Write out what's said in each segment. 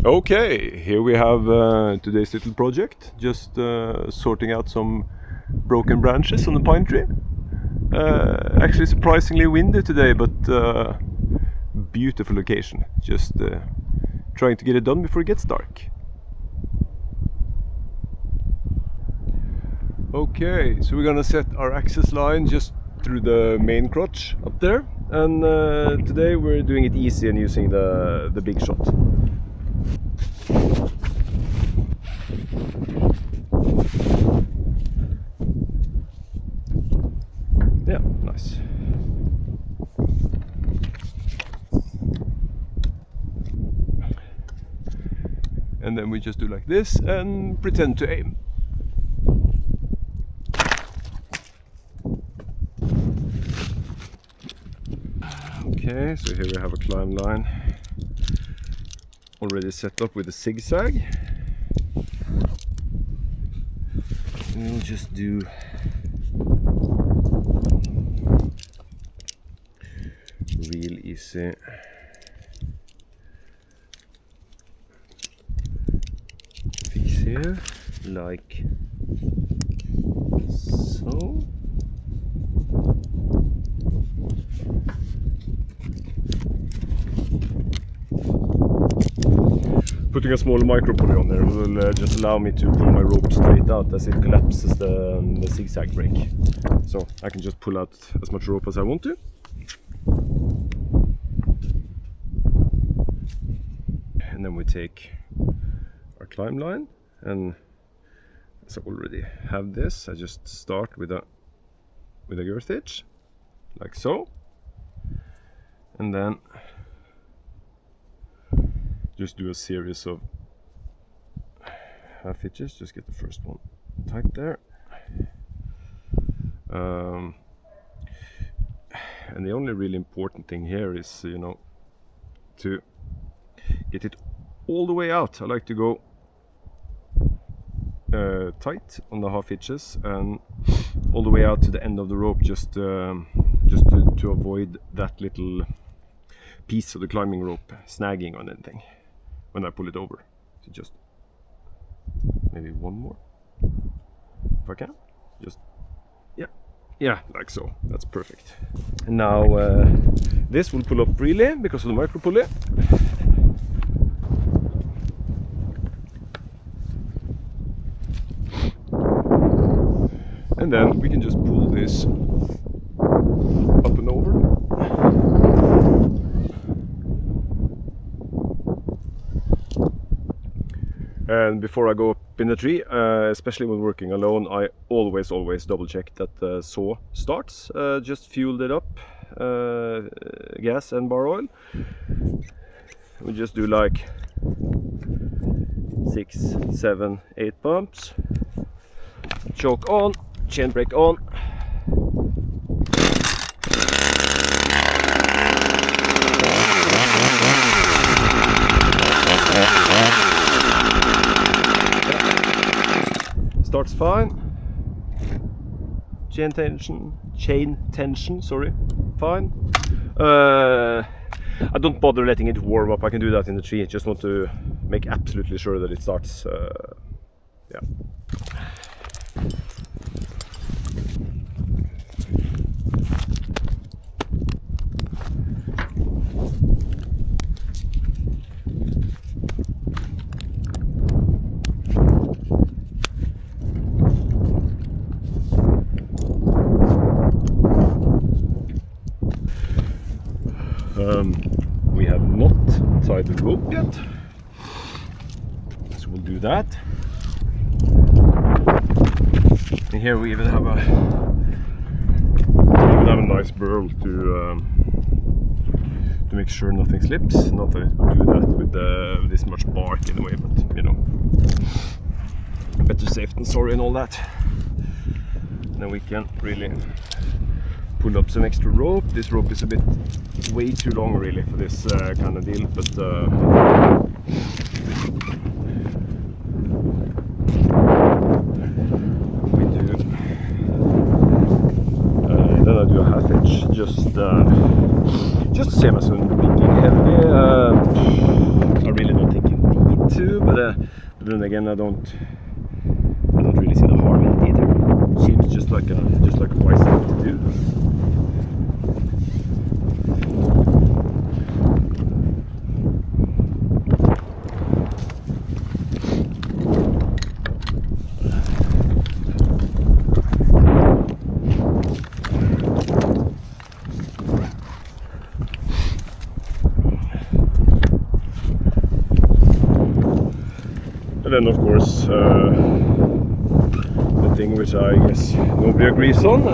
Okay, here we have today's little project, just sorting out some broken branches on the pine tree. Actually surprisingly windy today, but beautiful location. Just trying to get it done before it gets dark. Okay, so we're gonna set our access line just through the main crotch up there, and today we're doing it easy and using the big shot. Yeah, nice. And then we just do like this and pretend to aim. Okay, so here we have a climb line already set up with a zigzag. And we'll just do real easy fix here, like so. Putting a small micro pulley on there will just allow me to pull my rope straight out as it collapses the zigzag break. So I can just pull out as much rope as I want to. And then we take our climb line, and as I already have this, I just start with a girth hitch, like so, and then just do a series of half hitches. Just get the first one tight there, and the only really important thing here is, you know, to get it all the way out. I like to go tight on the half hitches and all the way out to the end of the rope, just to avoid that little piece of the climbing rope snagging on anything when I pull it over. So just maybe one more if I can. Just yeah, like so. That's perfect. And now this will pull up freely because of the micro pulley. And then we can just pull this up and over. And before I go up in the tree, especially when working alone, I always double check that the saw starts. Just fueled it up, gas and bar oil. We just do like 6, 7, 8 pumps. Choke on, chain brake on. Starts fine. Chain tension, sorry, fine. I don't bother letting it warm up. I can do that in the tree. Just want to make absolutely sure that it starts. Yeah. We have not tied the rope yet, so we'll do that. And here we even have a nice burl to make sure nothing slips. Not that it would do that with this much bark in a way, but you know, better safe than sorry and all that. And then we can really pull up some extra rope. This rope is a bit way too long really for this kind of deal, but we do. Then I do a half hitch, just the same as when making heavy. I really don't think you need But then again, I don't really see the harm in it either. It seems just like a wise thing to do. And then of course the thing which I guess nobody agrees on,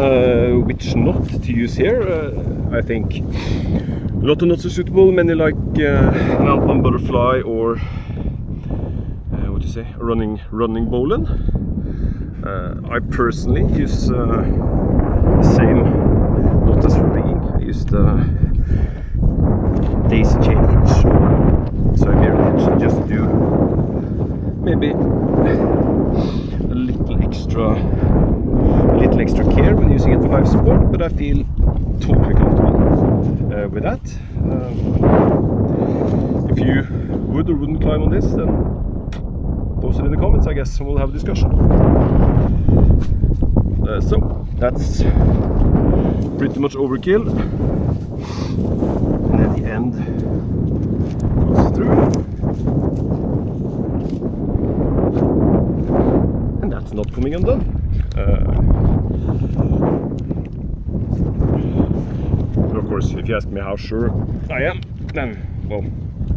which not to use here, I think a lot are not so suitable, many like an Alpine butterfly or what do you say, a running bowline. I personally use the same, not as rigging, I use the daisy chain hitch or Siberian hitch, just do maybe a little extra care when using it for life support, but I feel totally comfortable with that. If you would or wouldn't climb on this, then post it in the comments, I guess, and we'll have a discussion. So that's pretty much overkill, and at the end goes through. And that's not coming undone. But of course, if you ask me how sure I am, then, well,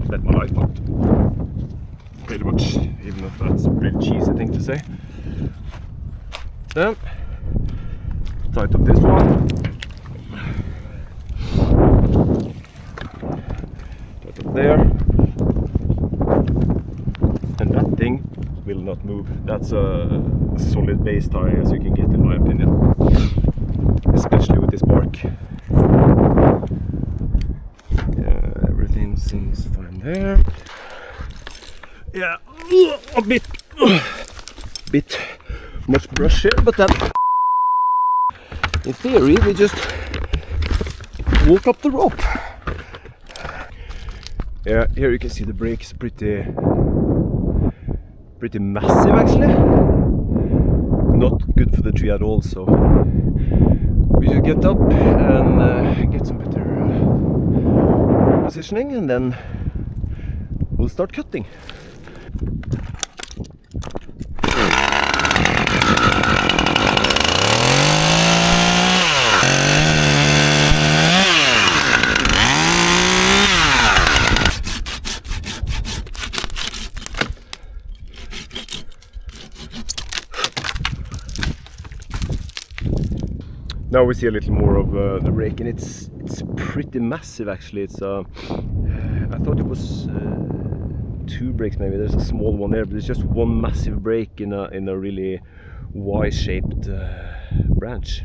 bet my life on it. Pretty much, even if that's a pretty cheesy thing to say. Then, tight up this one. Tight up there. And that thing will not move. That's a solid base tie as you can get, in my opinion, especially with this bark. Yeah, everything seems fine there. Yeah, a bit much brush here, but then in theory we just walk up the rope. Yeah, here you can see the break is pretty massive actually. Not good for the tree at all, so we should get up and get some better positioning, and then we'll start cutting. Now we see a little more of the rake, and it's pretty massive actually. It's I thought it was 2 breaks maybe. There's a small one there, but it's just one massive break in a really Y-shaped branch.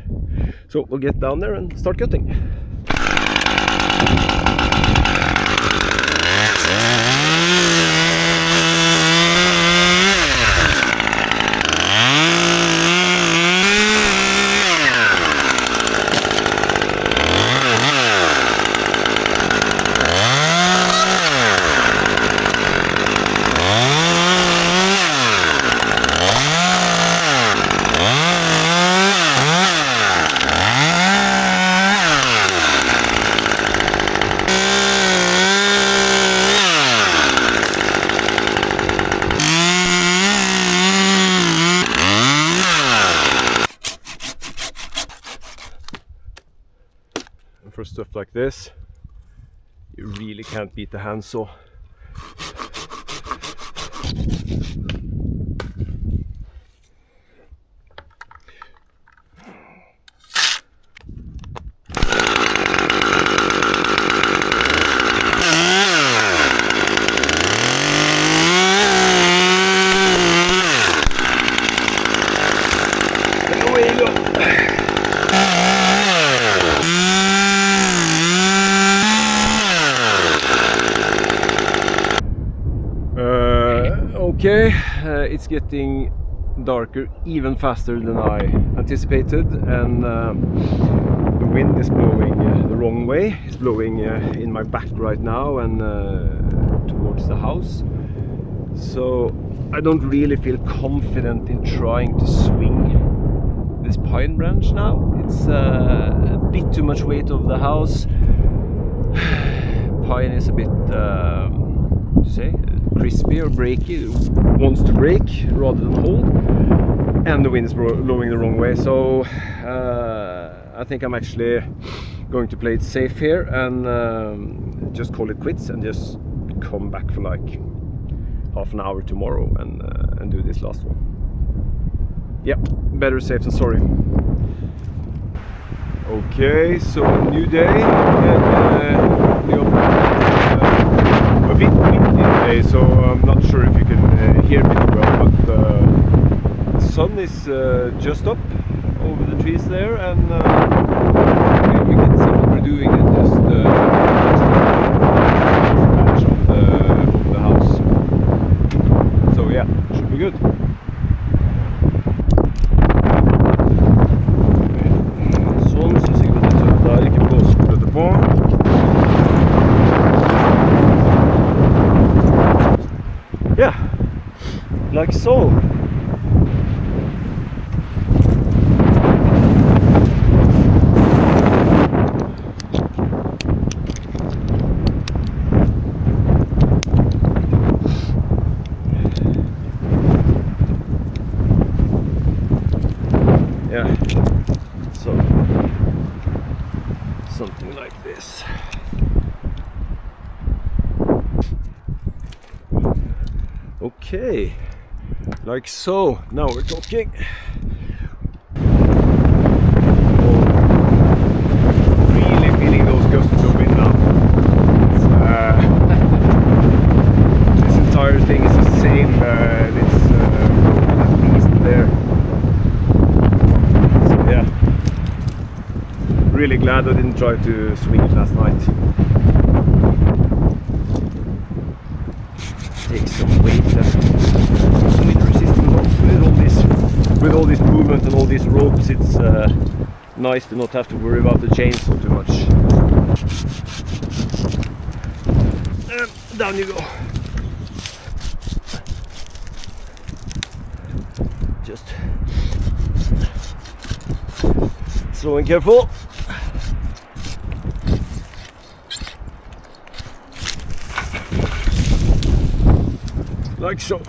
So we'll get down there and start cutting. For stuff like this, you really can't beat the handsaw. And away you go. Okay, it's getting darker even faster than I anticipated, and the wind is blowing the wrong way. It's blowing in my back right now and towards the house. So I don't really feel confident in trying to swing this pine branch now. It's a bit too much weight of the house. Pine is a bit, what do you say, crispy or breaky. It wants to break rather than hold, and the wind is blowing the wrong way. So I think I'm actually going to play it safe here and just call it quits and just come back for like half an hour tomorrow and do this last one. Yeah, better safe than sorry. Okay, so new day, and the a bit windy today, so I'm not sure if you can hear me too well, but the sun is just up over the trees there, and we can see what we're doing and just patch on the house. So yeah, should be good. Sånn, så sikkert at det der ikke blåser dette på. Yeah, like so. Yeah, so something like this. Okay, like so. Now we're talking. Oh, really feeling those gusts of wind now. This entire thing is the same. It's at least there. Yeah, really glad I didn't try to swing it last night. Take some weight and wind resisting with all this movement and all these ropes. It's nice to not have to worry about the chainsaw too much. And down you go. Just slow and careful. Like so.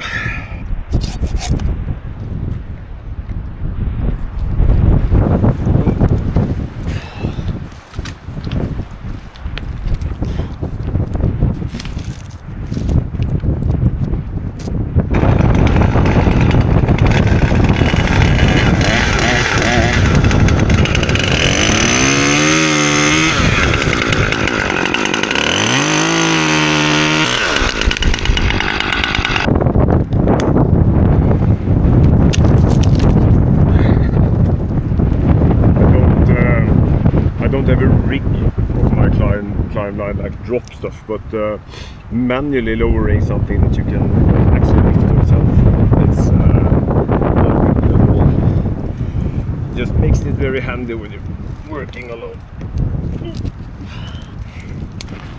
Have a rig of my climb line like drop stuff, but manually lowering something that you can actually lift yourself, it's not good at all. Just makes it very handy when you're working alone.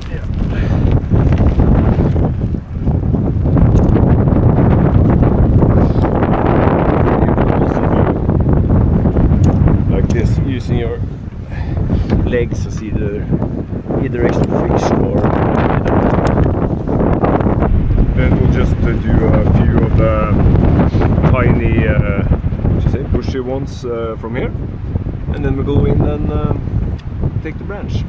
Yeah. Like this, using your legs as either extra friction or then we'll just do a few of the tiny what you say, bushy ones from here, and then we'll go in and take the branch.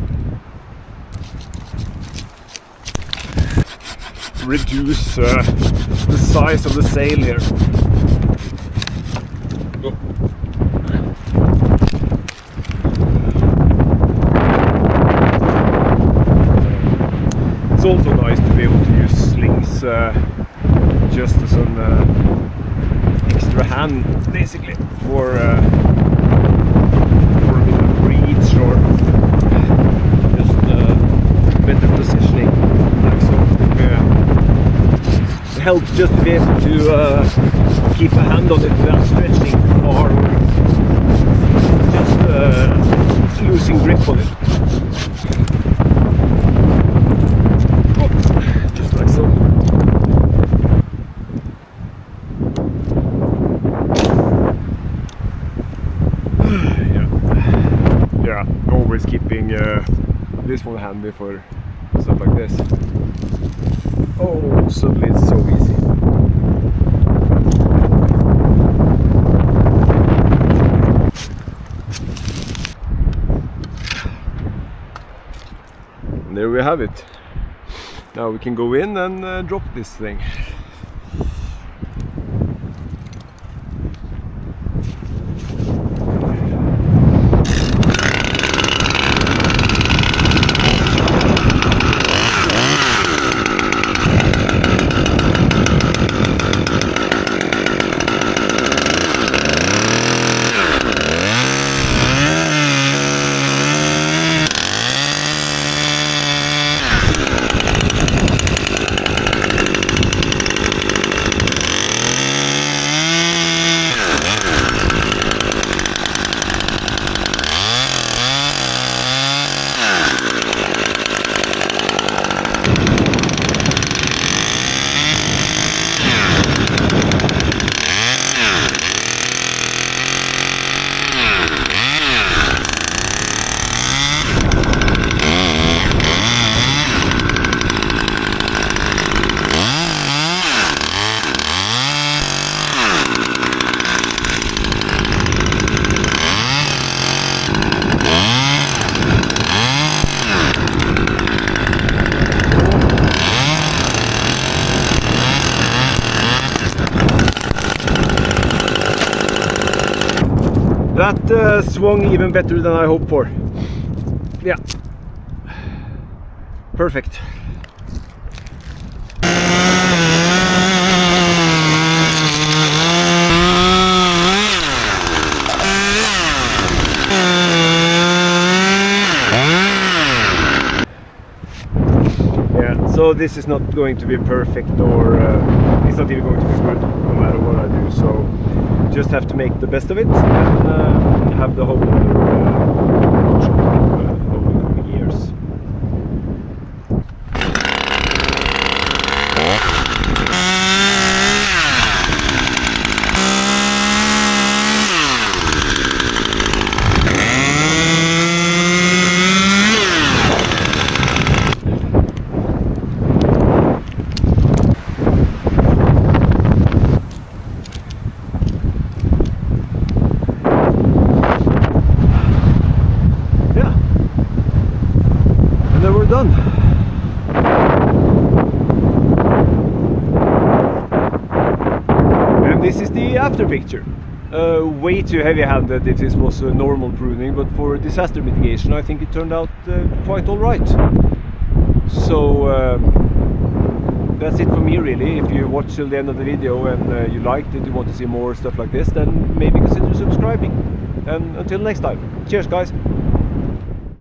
Reduce the size of the sail here. It's also nice to be able to use slings just as an extra hand, basically, for a bit of reach or just better positioning, like so. It helps just to be able to keep a hand on it without stretching too far or just losing grip on it. handy for stuff like this. Oh, suddenly it's so easy. And there we have it. Now we can go in and drop this thing. That swung even better than I hoped for. Yeah, perfect. Yeah, so this is not going to be perfect, or it's not even going to be good no matter what I do, so just have to make the best of it and have the whole other workshop over the coming years. Done. And this is the after picture. Way too heavy-handed if this was a normal pruning, but for disaster mitigation I think it turned out quite alright. So that's it for me really. If you watch till the end of the video and you liked it, you want to see more stuff like this, then maybe consider subscribing. And until next time, cheers guys!